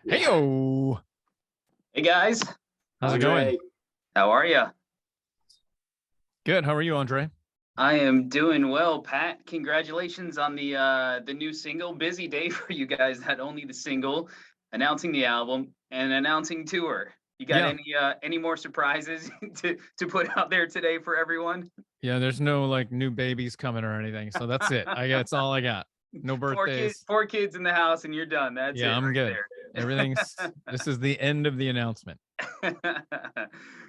Heyo, Hey guys, how's it going? Andre, how are you? Good. How are you, Andre? I am doing well, Pat. Congratulations on the new single. Busy day for you guys. Not only the single, announcing the album and announcing tour. You got Yeah, any more surprises to put out there today for everyone? yeah. There's no like new babies coming or anything, so that's it. That's all I got. No birthdays. Four kids in the house, and you're done. That's Yeah, it I'm good. right Everything's. there. This is the end of the announcement.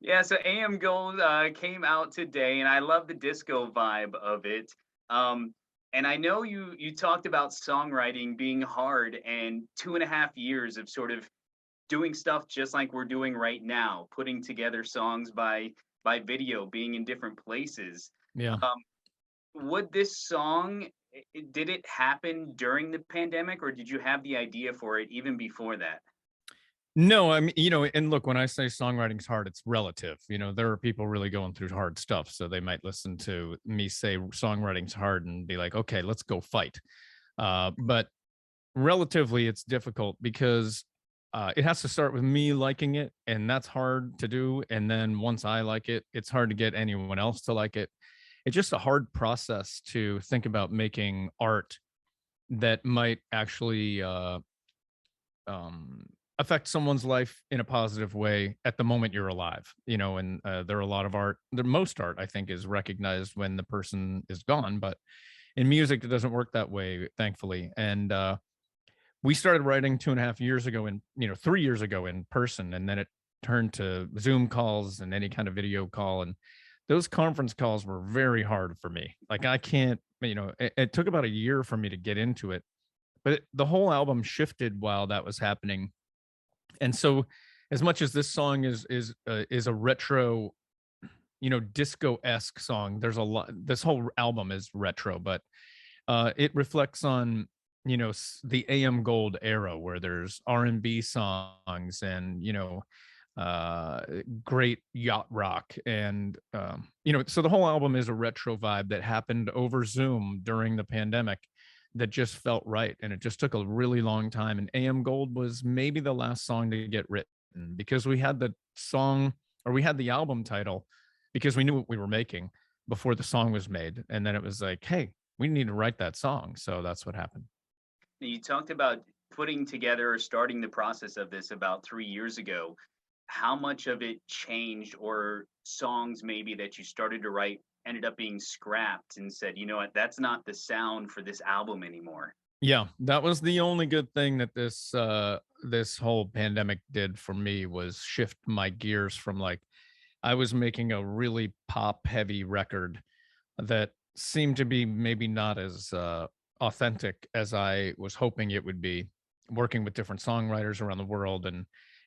Yeah, so AM Gold came out today, and I love the disco vibe of it. Um, and I know you talked about songwriting being hard, and 2.5 years of sort of doing stuff just like we're doing right now, putting together songs by video, being in different places. Yeah. Um, would this song did it happen during the pandemic, or did you have the idea for it even before that? No, I mean, and look, when I say songwriting's hard, it's relative. There are people really going through hard stuff, so they might listen to me say songwriting's hard and be like, okay, let's go fight. But relatively, it's difficult because it has to start with me liking it, and that's hard to do. And then once I like it, it's hard to get anyone else to like it. It's just a hard process to think about making art that might actually um, affect someone's life in a positive way at the moment you're alive. And there are a lot of art. The most art, I think, is recognized when the person is gone, but in music, it doesn't work that way, thankfully. And we started writing 2.5 years ago, 3 years ago in person, and then it turned to Zoom calls and any kind of video call. And those conference calls were very hard for me. Like I can't, it took about a year for me to get into it, but the whole album shifted while that was happening. And so, as much as this song is a retro, disco esque song, there's a lot. This whole album is retro, but it reflects on the AM Gold era where there's R&B songs and great yacht rock and so the whole album is a retro vibe that happened over Zoom during the pandemic that just felt right, and it just took a really long time. And AM Gold was maybe the last song to get written because we had the song, or we had the album title, because we knew what we were making before the song was made, and then it was like, hey, we need to write that song. So that's what happened. You talked about putting together or starting the process of this about 3 years ago. How much of it changed, or songs maybe that you started to write ended up being scrapped and said, you know what, that's not the sound for this album anymore? Yeah, that was the only good thing that this whole pandemic did for me, was shift my gears from, like, I was making a really pop heavy record that seemed to be maybe not as authentic as I was hoping it would be, working with different songwriters around the world.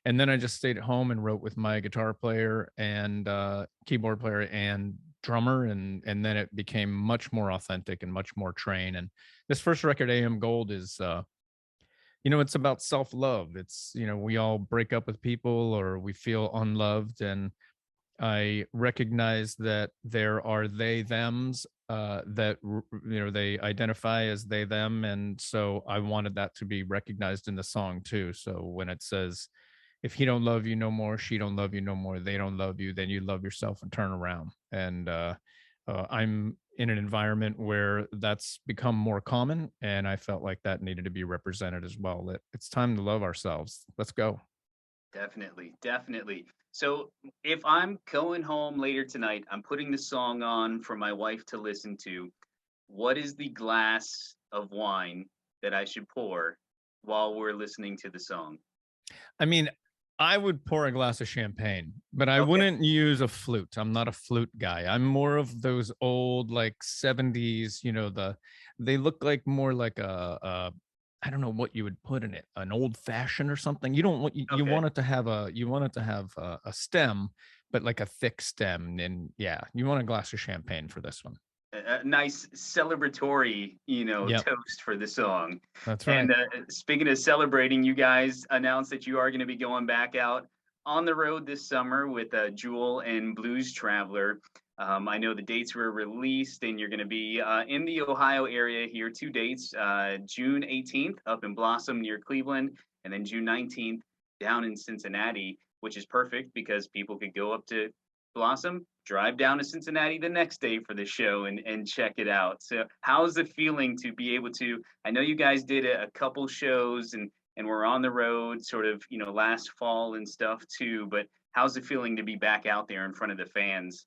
And then I just stayed at home and wrote with my guitar player and keyboard player and drummer, and then it became much more authentic and much more trained. And this first record, AM Gold, is it's about self-love. It's, we all break up with people or we feel unloved, and I recognize that there are they thems that they identify as they them, and so I wanted that to be recognized in the song too. So when it says, if he don't love you no more, she don't love you no more, they don't love you, then you love yourself and turn around. And I'm in an environment where that's become more common, and I felt like that needed to be represented as well. That it's time to love ourselves. Let's go. Definitely, definitely. So if I'm going home later tonight, I'm putting the song on for my wife to listen to. What is the glass of wine that I should pour while we're listening to the song? I mean, I would pour a glass of champagne, but I Okay. wouldn't use a flute. I'm not a flute guy. I'm more of those old, like, 70s, they look like more like I don't know what you would put in it, an old fashioned or something. You don't want, you Okay. want it to have a stem, but like a thick stem. And yeah, you want a glass of champagne for this one. A nice celebratory, Yep, toast for the song. that's right. And speaking of celebrating, you guys announced that you are going to be going back out on the road this summer with Jewel and Blues Traveler. I know the dates were released, and you're going to be in the Ohio area here. Two dates: June 18th up in Blossom near Cleveland, and then June 19th down in Cincinnati, which is perfect because people could go up to Blossom, drive down to Cincinnati the next day for the show and check it out. So how's the feeling to be able to, I know you guys did a couple shows and we're on the road sort of, last fall and stuff too, but how's it feeling to be back out there in front of the fans?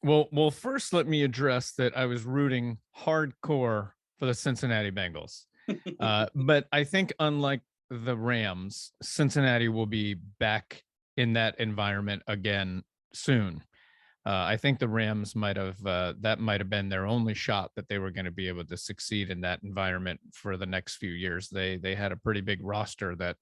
Well, first let me address that I was rooting hardcore for the Cincinnati Bengals. But I think unlike the Rams, Cincinnati will be back in that environment again soon. I think the Rams that might have been their only shot that they were going to be able to succeed in that environment for the next few years. They had a pretty big roster that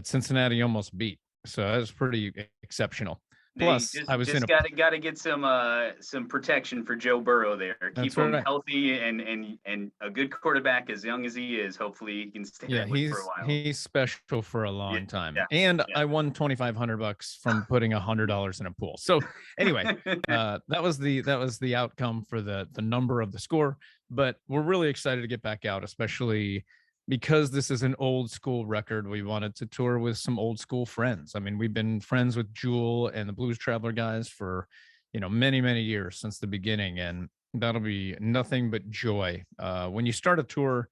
Cincinnati almost beat, so that was pretty exceptional. They Plus, just I was in just a gotta get some protection for Joe Burrow there. Keep that's him right. healthy and a good quarterback as young as he is. Hopefully he can stay Yeah, that way for a while. he's special for a Yeah, long time. yeah, And yeah. I won $2,500 from putting $100 in a pool. So anyway, that was the outcome for the number of the score. But we're really excited to get back out, especially because this is an old school record. We wanted to tour with some old school friends. I mean, we've been friends with Jewel and the Blues Traveler guys for many, many years since the beginning. And that'll be nothing but joy. When you start a tour,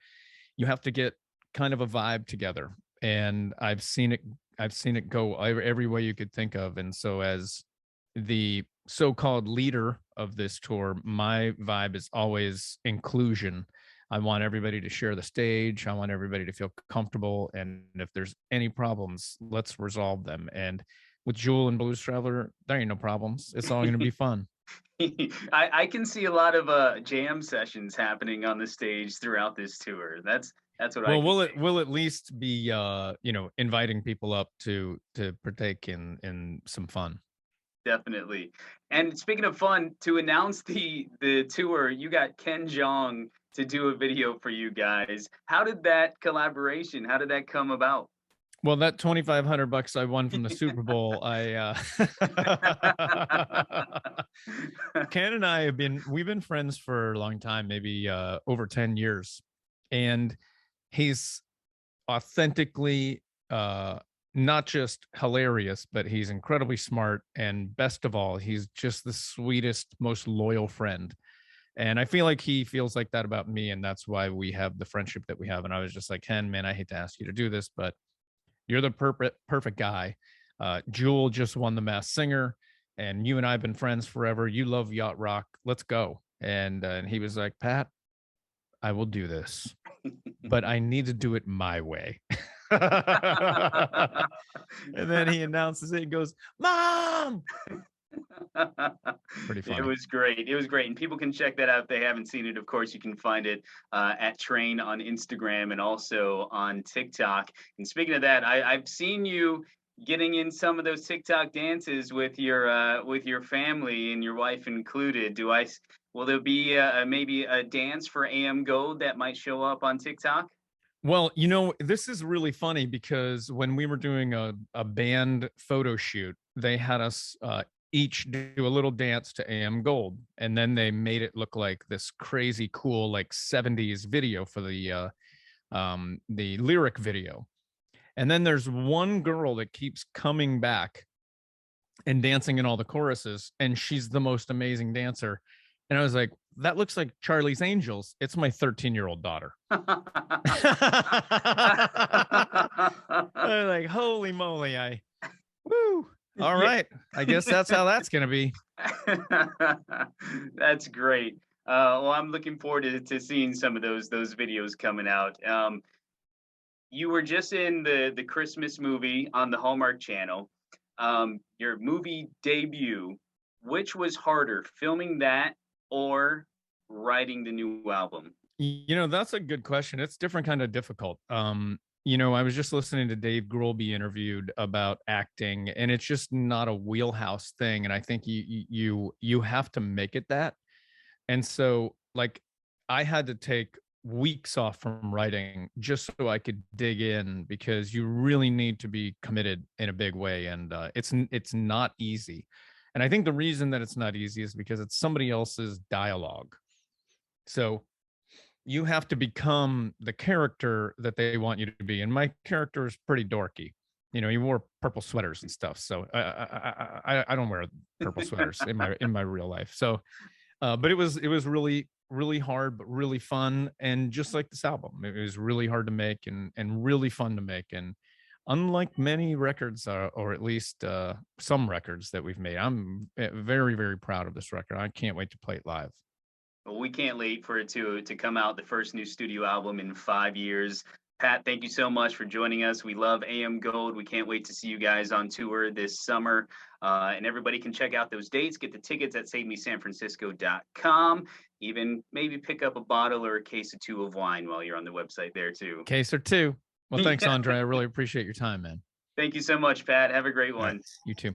you have to get kind of a vibe together, and I've seen it go every way you could think of. And so as the so-called leader of this tour, my vibe is always inclusion. I want everybody to share the stage. I want everybody to feel comfortable, and if there's any problems, let's resolve them. And with Jewel and Blues Traveler, there ain't no problems. It's all going to be fun. I can see a lot of jam sessions happening on the stage throughout this tour. That's what I Well, can we'll see. it will at least be inviting people up to partake in some fun. Definitely. And speaking of fun, to announce the tour, you got Ken Jeong to do a video for you guys. How did that collaboration? How did that come about? Well, that $2,500 I won from the Super Bowl, Ken and I we've been friends for a long time, maybe over 10 years. And he's authentically not just hilarious, but he's incredibly smart. And best of all, he's just the sweetest, most loyal friend. And I feel like he feels like that about me. And that's why we have the friendship that we have. And I was just like, Ken, man, I hate to ask you to do this, but you're the perfect guy. Jewel just won the Masked Singer, and you and I have been friends forever. You love yacht rock. Let's go. And he was like, Pat, I will do this, but I need to do it my way. And then he announces it and goes, Mom. Pretty It funny. was great. It was great. And people can check that out if they haven't seen it. Of course, you can find it at Train on Instagram and also on TikTok. And speaking of that, I've seen you getting in some of those TikTok dances with your family and your wife included. Will there be maybe a dance for AM Gold that might show up on TikTok? Well, this is really funny because when we were doing a band photo shoot, they had us each do a little dance to AM Gold, and then they made it look like this crazy cool like 70s video for the lyric video. And then there's one girl that keeps coming back and dancing in all the choruses, and she's the most amazing dancer. And I was like, that looks like Charlie's Angels. It's my 13-year-old daughter. Like, holy moly, woo. All Yeah. right. I guess that's how that's gonna be. That's great. Well, I'm looking forward to seeing some of those videos coming out. You were just in the Christmas movie on the Hallmark Channel. Your movie debut. Which was harder, filming that or writing the new album? That's a good question. It's different kind of difficult. I was just listening to Dave Grohl be interviewed about acting, and it's just not a wheelhouse thing. And I think you have to make it that. And so, like, I had to take weeks off from writing just so I could dig in, because you really need to be committed in a big way, and it's not easy. And I think the reason that it's not easy is because it's somebody else's dialogue. So you have to become the character that they want you to be. And my character is pretty dorky. You know, he wore purple sweaters and stuff. So I don't wear purple sweaters in my real life. So, but it was really hard, but really fun. And just like this album, it was really hard to make and really fun to make. And unlike many records, or at least some records that we've made, I'm very very proud of this record. I can't wait to play it live. Well, we can't wait for it to come out, the first new studio album in 5 years. Pat, thank you so much for joining us. We love AM Gold. We can't wait to see you guys on tour this summer. And everybody can check out those dates, get the tickets at SaveMeSanFrancisco.com. Even maybe pick up a bottle or a case or two of wine while you're on the website there too. Case or two. Well, thanks, Yeah. Andre. I really appreciate your time, man. Thank you so much, Pat. Have a great All right. one. You too.